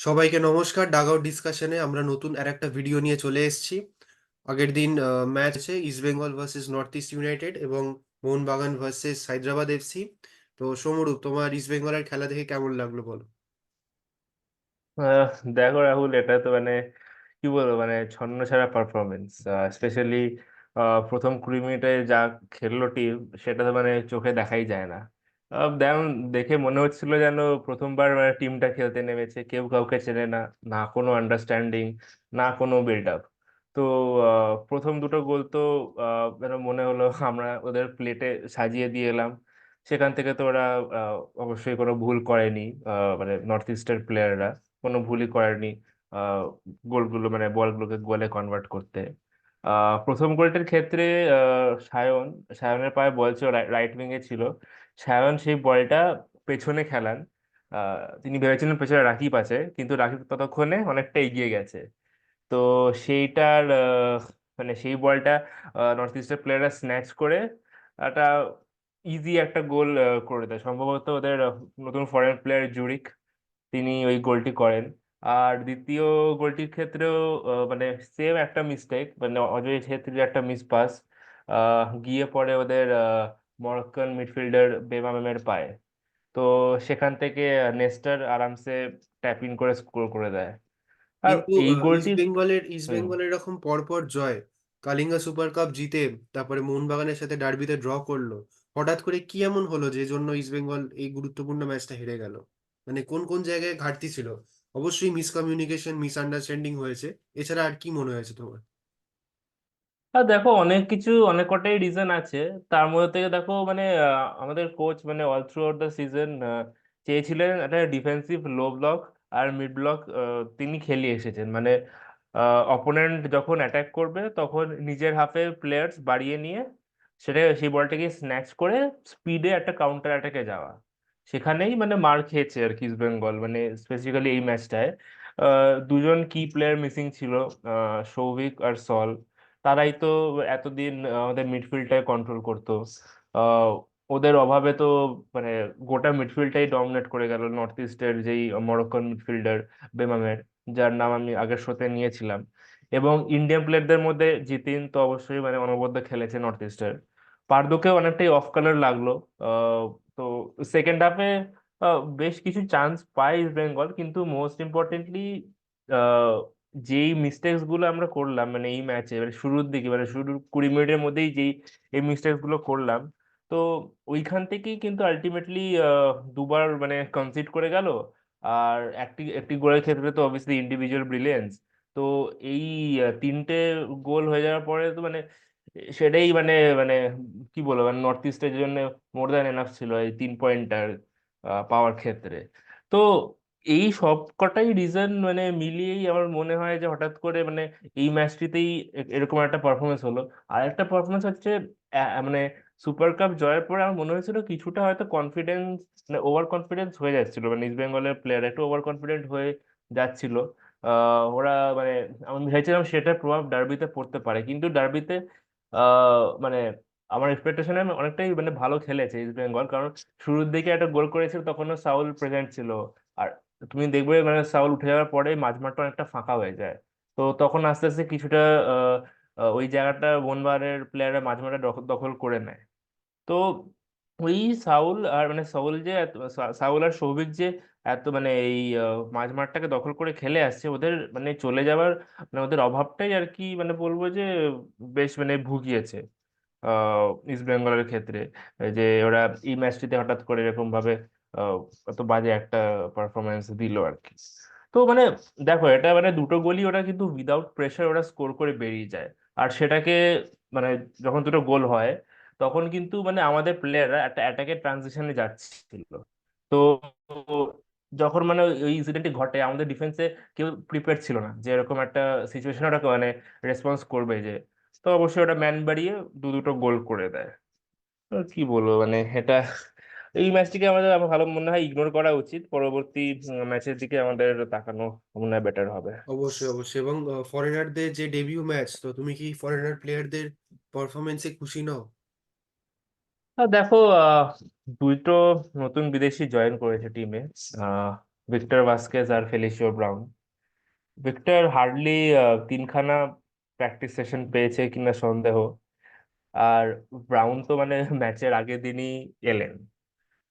সবাইকে নমস্কার। ডাগআউট ডিসকাশনে আমরা নতুন আর একটা ভিডিও নিয়ে চলে এসেছি। আগের দিন ম্যাচ আছে east Bengal versus north east United এবং মোহনবাগান ভার্সেস হায়দ্রাবাদ এফসি। তো সোমরূপ, তোমার ইস্ট বেঙ্গলের খেলা দেখে কেমন লাগলো বলো। আহ, দেখো রাহুল, এটা তো কি বলবো, ছন্নছাড়া পারফরমেন্স। স্পেশালি প্রথম 20 মিনিটে যা খেললো টিম, সেটা তো চোখে দেখাই যায় না। যেমন দেখে মনে হচ্ছিল যেন প্রথমবার টিমটা খেলতে নেমেছে, কেউ কাউকে চেনে না, না কোনো আন্ডারস্ট্যান্ডিং, না কোনো বিল্ড আপ। তো প্রথম দুটো গোল তো যেন মনে হলো আমরা ওদের প্লেটে সাজিয়ে দিয়ে এলাম। সেখান থেকে তো ওরা অবশ্যই কোনো ভুল করেনি। নর্থ ইস্টের প্লেয়াররা কোনো ভুলই করেনি আহ গোলগুলো, বলগুলোকে গোলে কনভার্ট করতে। প্রথম গোলটার ক্ষেত্রে সায়নের পায়ে বল ছিল, রাইট উইং এ ছিল। সায়ন সেই বলটা পেছনে খেলান। তিনি ভেবেছিলেন পেছনে রাকিব আছে, কিন্তু রাকিব ততক্ষণে অনেকটা এগিয়ে গেছে। তো সেইটার সেই বলটা নর্থ ইস্টের প্লেয়াররা স্ন্যাচ করে একটা ইজি একটা গোল করে দেয়। সম্ভবত ওদের নতুন ফরেন প্লেয়ার জুরিক, তিনি ওই গোলটি করেন। আর দ্বিতীয় গোলটির ক্ষেত্রেও সেম একটা মিস্টেক, অজয় ছেত্রীর একটা মিস পাস গিয়ে পড়ে ওদের মরক্কান মিডফিল্ডার বেমামের পায়ে। তো সেখান থেকে নেস্টার আরামসে ট্যাপ ইন করে স্কোর করে দেয়। আর কিন্তু এই ইস্ট গোলটি বেঙ্গলের ইস্ট হুম। বেঙ্গলের এরকম পরপর জয়, কালিঙ্গা সুপার কাপ জিতে, তারপরে মোহনবাগানের সাথে ডার্বিতে ড্র করলো, হঠাৎ করে কি এমন হলো যে জন্য ইস্ট বেঙ্গল এই গুরুত্বপূর্ণ ম্যাচটা হেরে গেল? মানে কোন কোন জায়গায় ঘাটতি ছিল? অবশ্যই মিসকমিউনিকেশন, মিসআন্ডারস্ট্যান্ডিং হয়েছে। এছাড়া আর কি মনে হয়েছে তোমার? আর দেখো, অনেক কিছু, অনেক কটাই রিজন আছে। তার মধ্যে থেকে দেখো, আমাদের coach all through out the season চেয়েছিলেন একটা ডিফেন্সিভ লো ব্লক আর মিড ব্লক তিনি খেলিয়ে এসেছেন। অপোনেন্ট যখন অ্যাটাক করবে তখন নিজের হাফে প্লেয়ার্স বাড়িয়ে নিয়ে সেই বলটাকে স্ন্যাচ করে স্পিডে একটা কাউন্টার অ্যাটাকে যাওয়া। সেখানেই মার খেয়েছে আর কি ইস্ট বেঙ্গল, স্পেসিফিক্যালি এই ম্যাচটায়। দুজন কি প্লেয়ার মিসিং ছিল, সৌভিক আর সল। তারাই তো এতদিন আমাদের মিডফিল্ডটাকে কন্ট্রোল করতো। আহ, ওদের অভাবে তো মানে গোটা মিডফিল্ডটাই ডমিনেট করে গেল নর্থ ইস্টের যেই মরক্কন মিডফিল্ডার বেমামের, যার নাম আমি আগের শোতে নিয়েছিলাম। এবং ইন্ডিয়ান প্লেয়ারদের মধ্যে জিতিন তো অবশ্যই অনবদ্য খেলেছে নর্থ ইস্টের। পারদুকে অনেকটাই অফ কালার লাগলো। আহ, তো সেকেন্ড হাফে বেশ কিছু চান্স পায় ইস্ট বেঙ্গল, কিন্তু মোস্ট ইম্পর্টেন্টলি যেই মিস্টেক্স গুলো আমরা করলাম এই ম্যাচে, শুরুর দিকে, শুরুর 20 মিনিটের মধ্যেই যেই এই মিস্টেক্স গুলো করলাম, তো ওইখান থেকেই কিন্তু আলটিমেটলি দুবার কনসিড করে গেল। আর একটি একটি গোলের ক্ষেত্রে তো অবভিয়াসলি ইন্ডিভিজুয়াল ব্রিলিয়েন্স। তো এই তিনটে গোল হয়ে যাওয়ার পরে তো সেটাই মানে কি বলবো, নর্থ ইস্টের জন্য মোর দ্যান এনাফ ছিল এই 3 পয়েন্টার পাওয়ার ক্ষেত্রে। তো এই সব কটাই রিজন মিলিয়েই আমার মনে হয় যে হঠাৎ করে এই ম্যাচটিতেই এরকম একটা পারফরমেন্স হলো। আর একটা পারফরমেন্স হচ্ছে সুপার কাপ জয়ের পরে আমার মনে হয়েছিল কিছুটা হয়তো কনফিডেন্স, ওভার কনফিডেন্স হয়ে যাচ্ছিল, ইস্ট বেঙ্গলের প্লেয়ার একটু ওভার কনফিডেন্ট হয়ে যাচ্ছিল। ওরা মানে আমি ভেবেছিলাম সেটার প্রভাব ডার্বিতে পড়তে পারে, কিন্তু ডার্বিতে মানে আমার এক্সপেকটেশনে অনেকটাই ভালো খেলেছে ইস্ট বেঙ্গল, কারণ শুরুর দিকে একটা গোল করেছিল তখনও সাউল প্রেজেন্ট ছিল। আর তুমি দেখবে সাউল উঠে যাওয়ার পরে মাঝমাঠটা অনেকটা ফাঁকা হয়ে যায়। তো তখন আস্তে আস্তে কিছুটা আহ, ওই জায়গাটা বনবারের প্লেয়াররা মাঝমাঠে দখল দখল করে নেয়। তো ওই সাউল আর সাউল যে সাউল আর সৌভিক যে এত এই মাঝমাঠটাকে দখল করে খেলে আসছে, ওদের চলে যাওয়ার ওদের অভাবটাই আর কি বলবো যে বেশ ভুগিয়েছে ইস্ট বেঙ্গলের ক্ষেত্রে। এই যে ওরা এই ম্যাচটিতে হঠাৎ করে এরকম ভাবে আহ, এত বাজে একটা পারফরমেন্স দিল আর কি। তো দেখো, এটা দুটো গোলই ওরা কিন্তু উইদাউট প্রেশার ওরা স্কোর করে বেরিয়ে যায়। আর সেটাকে মানে যখন দুটো গোল হয় তখন কিন্তু আমাদের প্লেয়াররা একটা অ্যাটাকের ট্রানজিশনে যাচ্ছিল। তো যখন ওই ইনসিডেন্টটি ঘটে, আমাদের ডিফেন্সে কেউ প্রিপেয়ার ছিল না যে এরকম একটা সিচুয়েশন ওটা রেসপন্স করবে যে। তো অবশ্যই ওটা ম্যান বাড়িয়ে দুটো গোল করে দেয়। তো কি বলবো, এটা এই ম্যাচটিকে আমাদের আমার ভালো মনে হয় ইগনোর করা উচিত। পরবর্তী ম্যাচের দিকে আমাদের তাকানো মনে হয় বেটার হবে। অবশ্যই অবশ্যই। এবং ফরেনারদের যে ডেবিউ ম্যাচ, তো তুমি কি ফরেনার প্লেয়ারদের পারফরমেন্সে খুশি নও? দেখো, দুটো নতুন বিদেশি জয়েন করেছে টিমে। ভিক্টর ভাস্কেজ আর ফেলিসিও ব্রাউন। ভিক্টর হার্ডলি তিনখানা প্র্যাকটিস সেশন পেয়েছে কিনা সন্দেহ। আর ব্রাউন তো মানে ম্যাচের আগের দিনই এলেন।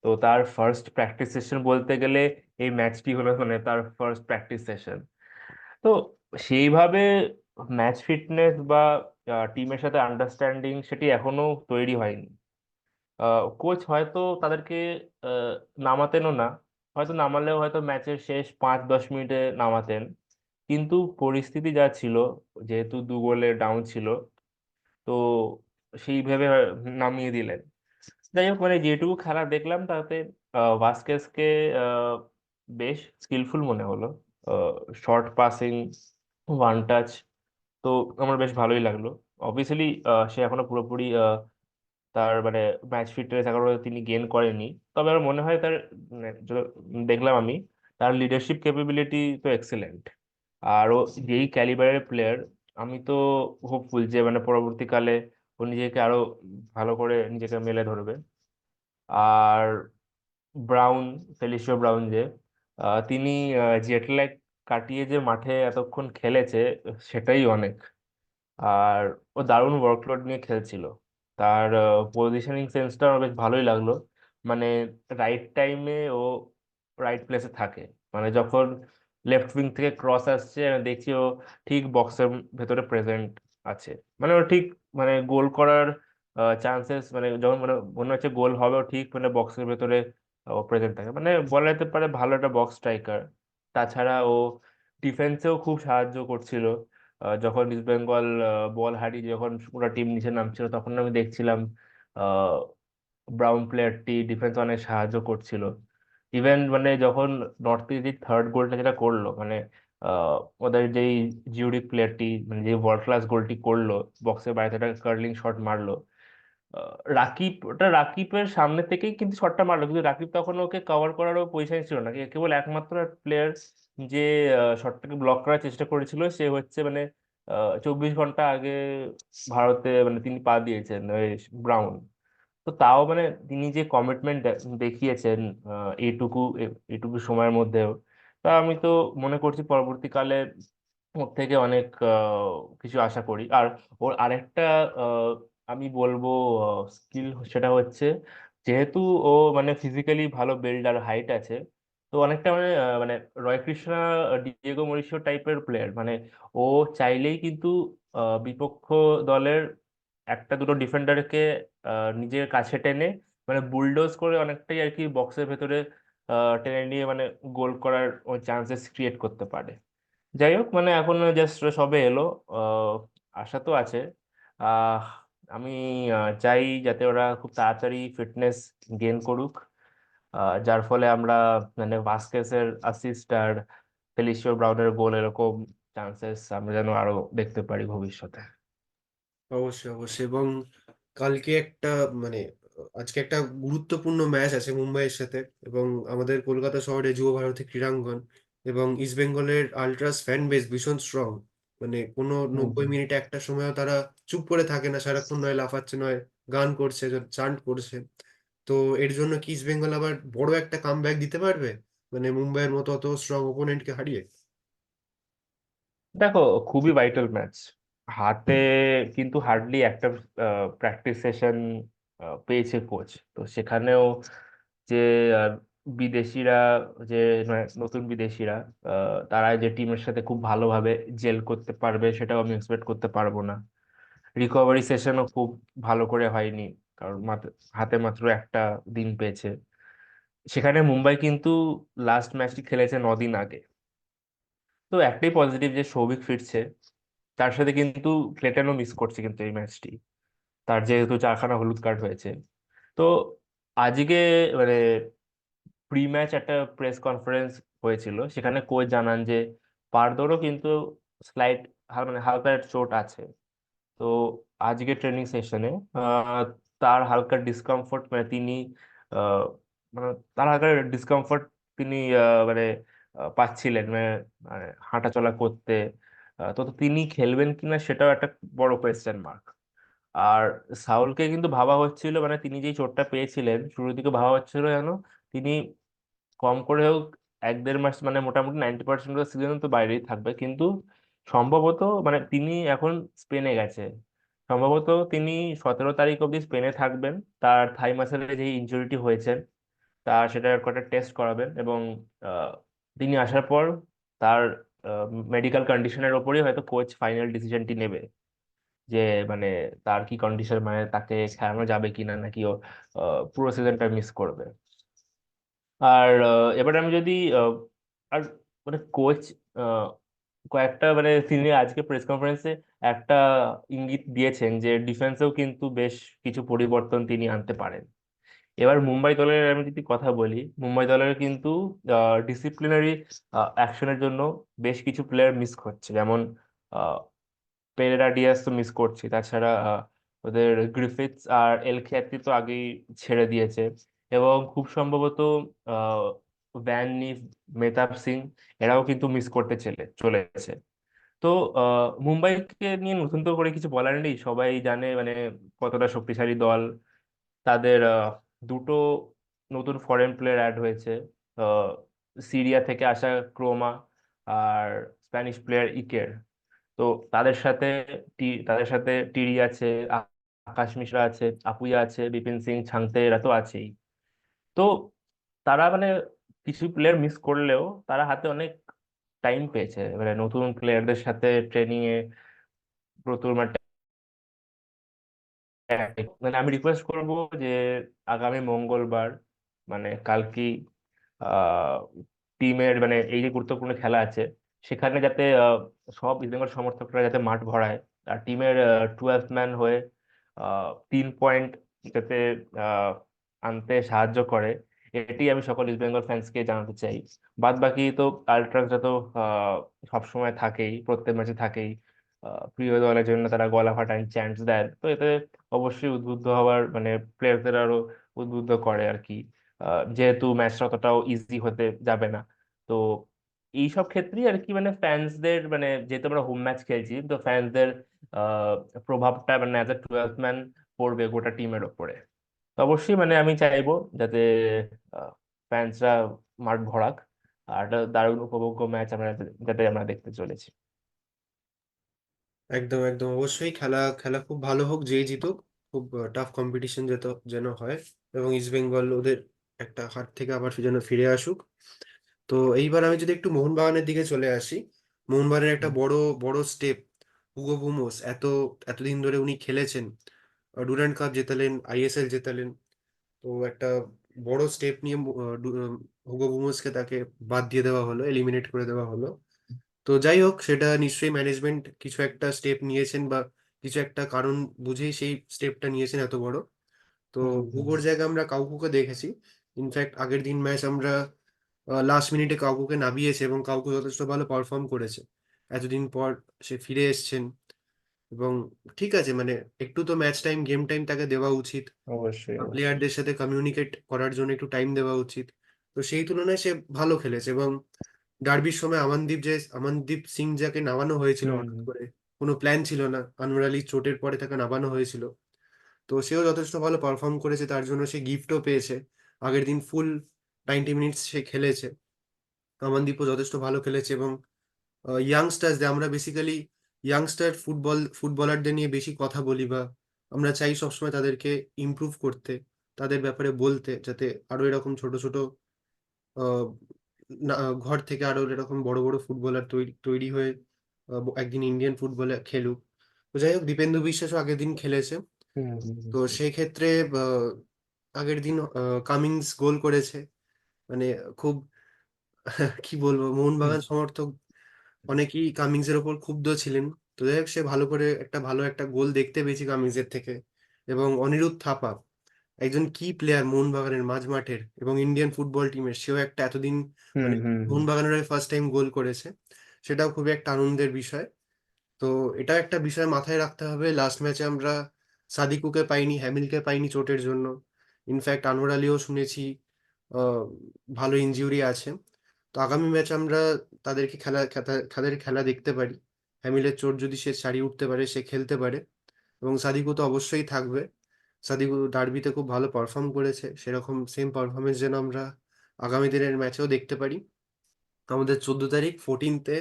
তো তার ফার্স্ট প্র্যাকটিস সেশন বলতে গেলে এই ম্যাচটি হলো মানে তার ফার্স্ট প্র্যাকটিস সেশন। তো সেইভাবে ম্যাচ ফিটনেস বা টিমের সাথে আন্ডারস্ট্যান্ডিং সেটি এখনো তৈরি হয়নি। কোচ হয়তো তাদেরকে আহ, নামাতেনও না, হয়তো নামালেও হয়তো ম্যাচের শেষ 5-10 মিনিটে নামাতেন। কিন্তু পরিস্থিতি যা ছিল, যেহেতু 2 গোলে ডাউন ছিল, তো সেই ভেবে নামিয়ে দিলেন। যাই হোক, মানে যেটুকু খেলা দেখলাম তাতে ভাস্কেসকে আহ, বেশ স্কিলফুল মনে হলো। শর্ট পাসিং, ওয়ান টাচ, তো আমার বেশ ভালোই লাগলো। অবভিয়াসলি সে এখনো পুরোপুরি তার মানে ম্যাচ ফিটনেস এখনো তিনি গেইন করেনি। তবে আমার মনে হয় তার মানে দেখলাম আমি, তার লিডারশিপ ক্যাপাবিলিটি তো এক্সিলেন্ট। আর ও যেই ক্যালিবারের প্লেয়ার, আমি তো হোপফুল যে মানে পরবর্তীকালে ও নিজেকে আরো ভালো করে নিজেকে মেলে ধরবে। আর ব্রাউন, ফেলিসিও ব্রাউন যে তিনি জেট ল্যাগ কাটিয়ে যে মাঠে এতক্ষণ খেলেছে, সেটাই অনেক। আর ও দারুণ ওয়ার্কলোড নিয়ে খেলছিল। তার পজিশনিং সেন্সটা আমার বেশ ভালোই লাগলো। মানে রাইট টাইমে ও রাইট প্লেসে থাকে। মানে যখন লেফট উইং থেকে ক্রস আসছে, আমি দেখছি ও ঠিক বক্সের ভেতরে প্রেজেন্ট আছে। মানে ও ঠিক মানে গোল করার চান্সেস, মানে যখন মানে মনে হচ্ছে গোল হবে, ও ঠিক মানে বক্সের ভেতরে ও প্রেজেন্ট থাকে। মানে বলা যেতে পারে ভালো একটা বক্স স্ট্রাইকার। তাছাড়া ও ডিফেন্সেও খুব সাহায্য করছিল। যখন ইস্ট বেঙ্গল বল হারিয়ে যখন পুরো টিম নিচে নামছিল, তখন আমি দেখছিলাম আহ, ব্রাউন প্লেয়ারটি ডিফেন্স অনেক সাহায্য করছিল। ইভেন মানে যখন নর্থ ইস্ট থার্ড গোলটা যেটা করলো, মানে আহ, ওদের যেই জিওডি প্লেয়ারটি মানে যে ওয়ার্ল্ড ক্লাস গোলটি করলো, বক্সের বাইরে একটা কার্লিং শট মারলো, রাকিব, ওটা রাকিবের সামনে থেকেই কিন্তু শটটা মারলো, কিন্তু রাকিব তখন ওকে কভার করারও পজিশন ছিল না। কেবল একমাত্র প্লেয়ার যে শটটাকে ব্লক করার চেষ্টা করেছিল সে হচ্ছে মানে 24 ঘন্টা আগে ভারতে মানে তিনি পা দিয়েছেন, ওই ব্রাউন। তো তাও মানে তিনি যে কমিটমেন্ট দেখিয়েছেন এইটুকু সময়ের মধ্যেও, তা আমি তো মনে করছি পরবর্তীকালে ওর থেকে অনেক কিছু আশা করি। আর ওর আরেকটা আহ, আমি বলবো স্কিল, সেটা হচ্ছে যেহেতু ও মানে ফিজিক্যালি ভালো বিল্ড আর হাইট আছে, তো অনেকটা মানে মানে রয় কৃষ্ণা, ডিয়েগো মরিসিও টাইপের প্লেয়ার। মানে ও চাইলেই কিন্তু বিপক্ষ দলের একটা দুটো ডিফেন্ডারকে নিজের কাছে টেনে মানে বুলডোজ করে অনেকটাই আর কি বক্সের ভেতরে টেনে নিয়ে মানে গোল করার চান্সেস ক্রিয়েট করতে পারে। যাই হোক, মানে এখন জাস্ট সবে এলো। আহ, আশা তো আছে। আহ, আমি চাই যাতে ওরা খুব তাড়াতাড়ি ফিটনেস গেইন করুক, যার ফলে আমরা মানে ভাস্কেসের অ্যাসিস্ট আর ফেলিসিও ব্রাউনের গোল এরকম চান্সেস আমরা যেন আরো দেখতে পারি ভবিষ্যতে। অবশ্যই অবশ্যই। এবং কালকে একটা মানে আজকে একটা গুরুত্বপূর্ণ ম্যাচ আছে মুম্বাইয়ের সাথে, এবং আমাদের কলকাতা শহরে যুব ভারতী ক্রীড়াঙ্গন, এবং ইস্ট বেঙ্গলের আল্ট্রাস ফ্যান বেস ভীষণ স্ট্রং। মানে কোনো হুম 90 মিনিটে একটা সময়ও তারা চুপ করে থাকে না, সারাক্ষণ নয় লাফাচ্ছে, নয় গান করছে, চান্ট করছে। তো এর জন্য কি ইস্ট বেঙ্গল আবার বড় একটা কামব্যাক দিতে পারবে, মানে মুম্বাইয়ের মতো অত স্ট্রং ওপোনেন্টকে হারিয়ে? দেখো, খুবই ভাইটাল ম্যাচ হাতে। কিন্তু হার্ডলি একটা প্র্যাকটিস সেশন পেয়েছে কোচ, তো সেখানেও যে আহ, বিদেশিরা, যে নতুন বিদেশিরা, তারা যে টিমের সাথে খুব ভালোভাবে জেল করতে পারবে সেটাও আমি এক্সপেক্ট করতে পারবো না। রিকভারি সেশনও খুব ভালো করে হয়নি, কারণ হাতে মাত্র একটা দিন পেয়েছে। সেখানে মুম্বাই কিন্তু লাস্ট ম্যাচটি খেলেছে 9 দিন আগে। তো একটাই পজিটিভ যে সৌভিক ফিরছে, তার সাথে কিন্তু ক্লেটনও মিস করছে কিন্তু এই ম্যাচটি, তার যেহেতু 4খানা হলুদ কার্ড হয়েছে। তো আজকে মানে প্রি ম্যাচ একটা প্রেস কনফারেন্স হয়েছিল, সেখানে কোচ জানান যে পারদোরও কিন্তু স্লাইট মানে হালকা চোট আছে। তো আজকে ট্রেনিং সেশনে তার হালকা ডিসকমফোর্ট, মানে তিনি আহ, মানে তার হালকা ডিসকমফোর্ট তিনি মানে পাচ্ছিলেন, মানে মানে হাঁটাচলা করতে। তো তিনি খেলবেন কিনা সেটাও একটা বড় কোয়েশ্চেন মার্ক। আর সাউলকে কিন্তু ভাবা হচ্ছিল, মানে তিনি যেই চোটটা পেয়েছিলেন শুরুর দিকে ভাবা হচ্ছিল যেন তিনি কম করে হোক এক দেড় মাস মানে মোটামুটি 90% অফ সিজন তো বাইরেই থাকবে, কিন্তু সম্ভবত মানে তিনি এখন স্পেনে গেছে, সম্ভবত তিনি 17 তারিখ অবধি স্পেনে থাকবেন। তার থাই মাসেলে যে ইনজুরিটি হয়েছে তার সেটার কটা টেস্ট করাবেন, এবং আহ, তিনি আসার পর তার মেডিকেল কন্ডিশনের ওপরই হয়তো কোচ ফাইনাল ডিসিশনটি নেবে, যে মানে তার কি কন্ডিশন, মানে তাকে খেলানো যাবে কিনা, নাকি ও পুরো সিজনটা মিস করবে। আর এবার আমি যদি আর মানে কোচ কয়েকটা মানে তিনি আজকে প্রেস কনফারেন্সে একটা ইঙ্গিত দিয়েছেন যে ডিফেন্সেও কিন্তু বেশ কিছু পরিবর্তন তিনি আনতে পারেন। এবার মুম্বাই দলের আমি যদি কথা বলি, মুম্বাই দলের কিন্তু ডিসিপ্লিনারি অ্যাকশনের জন্য বেশ কিছু প্লেয়ার মিস করছে, যেমন পেরেরা ডিয়াজ তো মিস করছি, তাছাড়া ওদের গ্রিফিথস আর এল খ্যাতি তো আগেই ছেড়ে দিয়েছে, এবং খুব সম্ভবত আহ, ভ্যান নিফ, মেহতাব সিং এরাও কিন্তু মিস করতে চলেছে। তো মুম্বাইকে নিয়ে নতুন তো করে কিছু বলার নেই, সবাই জানে মানে কতটা শক্তিশালী দল। তাদের দুটো নতুন ফরেন প্লেয়ার অ্যাড হয়েছে, আহ, সিরিয়া থেকে আসা ক্রোমা আর স্প্যানিশ প্লেয়ার ইকের। তো তাদের সাথে তাদের সাথে টিরি আছে, আকাশ মিশ্রা আছে, আপুইয়া আছে, বিপিন সিং ছাংতে, এরা তো আছেই। তো তারা মানে কিছু প্লেয়ার মিস করলেও তারা হাতে অনেক টাইম পেয়েছে, মানে নতুন প্লেয়ারদের সাথে ট্রেনিং এ প্রচুর মানে মানে আমি রিকোয়েস্ট করব যে আগামী মঙ্গলবার মানে কালকে আহ টিমের মানে এই যে গুরুত্বপূর্ণ খেলা আছে সেখানে যাতে সব ইস্টবেঙ্গল সমর্থকরা যাতে মাঠ ভরায়, আর টিমের 12 ম্যান হয়ে 3 পয়েন্ট যাতে আহ, আনতে সাহায্য করে, এটি আমি সকল ইস্টবেঙ্গল ফ্যান্সকে জানাতে চাই। বাদ বাকি তো আলট্রাসরা তো সবসময় থাকেই, প্রত্যেক ম্যাচে থাকেই, প্রিয় দলের জন্য তারা গলা ফাটান চ্যান্টস দেয়, তো এতে অবশ্যই উদ্বুদ্ধ হওয়ার মানে প্লেয়ারদের আরো উদ্বুদ্ধ করে আর কি। যেহেতু ম্যাচটা অতটাও ইজি হতে যাবে না, তো এইসব ক্ষেত্রেই আর কি মানে ফ্যান্সদের মানে যেহেতু আমরা হোম ম্যাচ খেলছি, তো ফ্যান্সদের আহ প্রভাবটা মানে অ্যাজ এ 12th ম্যান পড়বে গোটা টিমের ওপরে। তো অবশ্যই মানে আমি চাইবো যাতে ফ্যান্সরা মাঠ ভরাক, আর একটা দারুণ উপভোগ্য ম্যাচ আমরা যাতে আমরা দেখতে চলেছি। একদম একদম অবশ্যই খেলা খেলা খুব ভালো হোক, যেই জিতুক। খুব টাফ কম্পিটিশন যেন হয়, এবং ইস্ট বেঙ্গল ওদের একটা হার থেকে আবার যেন ফিরে আসুক। তো এইবার আমি যদি একটু মোহনবাগানের দিকে চলে আসি, মোহনবাগানের একটা হুম বড় বড় স্টেপ, হুগো বুমোস এতদিন ধরে উনি খেলেছেন, ডুরান্ড কাপ জেতালেন, আইএসএল জেতালেন। তো একটা বড় স্টেপ নিয়ে হুগো বুমোসকে তাকে বাদ দিয়ে দেওয়া হলো, এলিমিনেট করে দেওয়া হলো। তো যাই হোক, সেটা নিশ্চয়ই ম্যানেজমেন্ট কিছু একটা স্টেপ নিয়েছেন, বা কিছু একটা কারণ বুঝেই সেই স্টেপটা নিয়েছেন এত বড়। তো হুম হুম হুগোর জায়গায় আমরা কাউকুকে দেখেছি। ইনফ্যাক্ট আগের দিন ম্যাচ আমরা লাস্ট মিনিটে কাউকুকে নামিয়েছে, এবং কাউকু যথেষ্ট ভালো পারফর্ম করেছে। এতদিন পর সে ফিরে এসেছেন, এবং ঠিক আছে মানে একটু তো ম্যাচ টাইম, গেম টাইম তাকে দেওয়া উচিত। অবশ্যই অবশ্যই। প্লেয়ারদের সাথে কমিউনিকেট করার জন্য একটু টাইম দেওয়া উচিত। তো সেই তুলনায় সে ভালো খেলেছে, এবং ডার্বির সময় আমনদীপ সিং যাকে নামানো হয়েছিল হুম হঠাৎ হুম করে, কোনো প্ল্যান ছিল না, আনোয়ার আলী চোটের পরে তাকে নামানো হয়েছিল। তো সেও যথেষ্ট ভালো পারফর্ম করেছে, তার জন্য সে গিফটও পেয়েছে। আগের দিন ফুল 90 মিনিটস সে খেলেছে। আমনদীপও যথেষ্ট ভালো খেলেছে, এবং ইয়াংস্টার্সদের আমরা বেসিক্যালি ফুটবলারদের নিয়ে বেশি কথা বলি, বা আমরা চাই সবসময় তাদেরকে ইমপ্রুভ করতে, তাদের ব্যাপারে বলতে, যাতে আরো এরকম ছোট ছোট আহ, ঘর থেকে আরো এরকম বড় বড় ফুটবলার তৈরি তৈরি হয়ে একদিন ইন্ডিয়ান ফুটবলে খেলুক। তো যাই হোক, দীপেন্দু বিশ্বাসও আগের দিন খেলেছে। হুম হুম তো হুম সেই ক্ষেত্রে আগের দিন কামিংস গোল করেছে, মানে খুব কি বলবো, হুম মোহনবাগান সমর্থক অনেকেই কামিংস এর ওপর ক্ষুব্ধ ছিলেন। তো যাই হোক, সে ভালো একটা গোল দেখতে পেয়েছি কামিংস এর থেকে। এবং অনিরুদ্ধ থাপা, একজন কি প্লেয়ার মোহনবাগানের মাঝ মাঠের এবং ইন্ডিয়ান ফুটবল টিমের, সেও একটা এতদিন হুম মানে হুম হুম মোহনবাগানের হয়ে ফার্স্ট টাইম গোল করেছে। সেটাও খুবই একটা আনন্দের বিষয়। তো এটা একটা বিষয় মাথায় রাখতে হবে, লাস্ট ম্যাচে আমরা সাদিকুকে পাইনি, হ্যামিলকে পাইনি চোটের জন্য। ইনফ্যাক্ট আনোয়ার আলীও শুনেছি আহ, ভালো ইনজিউরি আছে। তো আগামী ম্যাচ আমরা তাদের খেলা দেখতে পারি। হ্যামিলের চোট যদি সে সারিয়ে উঠতে পারে, সে খেলতে পারে। এবং সাদিকু তো অবশ্যই থাকবে। সাদিকু ডার্বিতে খুব ভালো পারফর্ম করেছে, সেরকম সেম পারফরমেন্স যেন আমরা আগামী দিনের ম্যাচেও দেখতে পারি। আমাদের 14 তারিখ 14th-এ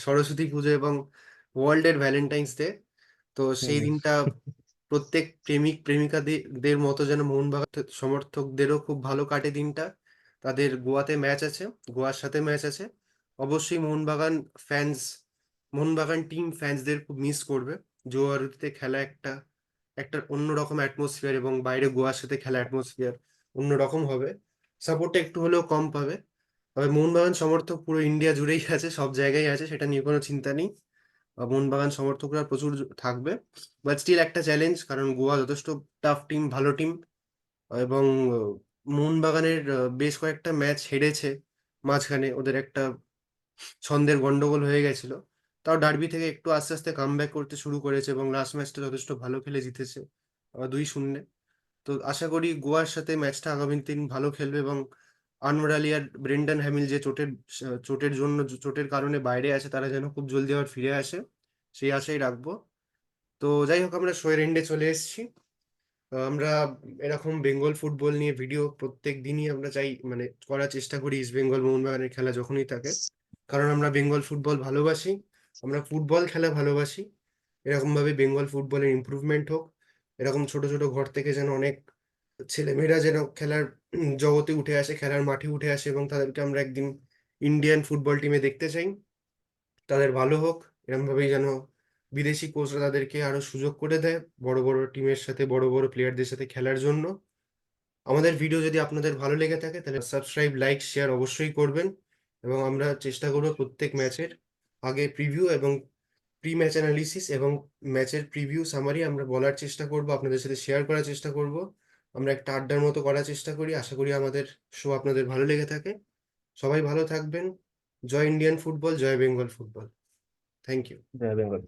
সরস্বতী পুজো এবং ওয়ার্ল্ডের ভ্যালেন্টাইন্স ডে। তো সেই হুম। দিনটা প্রত্যেক প্রেমিক প্রেমিকাদের মতো যেন মোহনবাগান সমর্থকদেরও খুব ভালো কাটে দিনটা। তাদের গোয়াতে ম্যাচ আছে, গোয়ার সাথে ম্যাচ আছে। অবশ্যই মোহনবাগান টিম ফ্যান্সদের খুব মিস করবে। জোয়া ঋতুতে খেলা একটা একটা অন্যরকম অ্যাটমসফিয়ার, এবং বাইরে গোয়ার সাথে খেলা অ্যাটমসফিয়ার অন্যরকম হবে। সাপোর্টটা একটু হলেও কম পাবে। তবে মোহনবাগান সমর্থক পুরো ইন্ডিয়া জুড়েই আছে, সব জায়গায় আছে, সেটা নিয়ে কোনো চিন্তা নেই। মোহনবাগান সমর্থকরা প্রচুর থাকবে। বাট স্টিল একটা চ্যালেঞ্জ, কারণ গোয়া যথেষ্ট টাফ টিম, ভালো টিম। এবং মোহনবাগানের বেশ কয়েকটা ম্যাচ হেরেছে মাঝখানে, ওদের একটা ছন্দের গন্ডগোল হয়ে গেছিল। তাও ডার্বি থেকে একটু আস্তে আস্তে কামব্যাক করতে শুরু করেছে এবং লাস্ট ম্যাচটা যথেষ্ট ভালো খেলে জিতেছে 2-0। তো আশা করি গোয়ার সাথে ম্যাচটা আগামী দিন ভালো খেলবে, এবং আনোয়ার আলী আর ব্রেন্ডন হ্যামিল যে চোটের কারণে বাইরে আছে, তারা যেন খুব জলদি আবার ফিরে আসে, সেই আশাই রাখবো। তো যাই হোক, আমরা শোয়ের এন্ডে চলে এসেছি। আমরা এরকম বেঙ্গল ফুটবল নিয়ে ভিডিও প্রত্যেক দিনই আমরা চাই, মানে করার চেষ্টা করি ইস্ট বেঙ্গল মোহনবাগানের খেলা যখনই থাকে, কারণ আমরা বেঙ্গল ফুটবল ভালোবাসি, আমরা ফুটবল খেলা ভালোবাসি। এরকম ভাবে বেঙ্গল ফুটবলের ইমপ্রুভমেন্ট হোক, এরকম ছোট ছোট ঘর থেকে যেন অনেক ছেলেমেয়েরা যেন খেলার জগতে উঠে আসে, খেলার মাঠে উঠে আসে, এবং তাদেরকে আমরা একদিন ইন্ডিয়ান ফুটবল টিমে দেখতে চাই। তাদের ভালো হোক, এরকম ভাবেই যেন বিদেশি কোচরা তাদেরকে আরো সুযোগ করে দেয় বড় বড় টিমের সাথে, বড় বড় প্লেয়ারদের সাথে খেলার জন্য। আমাদের ভিডিও যদি আপনাদের ভালো লেগে থাকে তাহলে সাবস্ক্রাইব, লাইক, শেয়ার অবশ্যই করবেন। এবং আমরা চেষ্টা করব প্রত্যেক ম্যাচের আগে প্রিভিউ এবং প্রি ম্যাচ অ্যানালিসিস এবং ম্যাচের প্রিভিউ সামারি আমরা বলার চেষ্টা করব, আপনাদের সাথে শেয়ার করার চেষ্টা করব। আমরা একটা আড্ডার মতো করার চেষ্টা করি। আশা করি আমাদের শো আপনাদের ভালো লেগে থাকে। সবাই ভালো থাকবেন। জয় ইন্ডিয়ান ফুটবল, জয় বেঙ্গল ফুটবল। Thank you. জয় বেঙ্গল।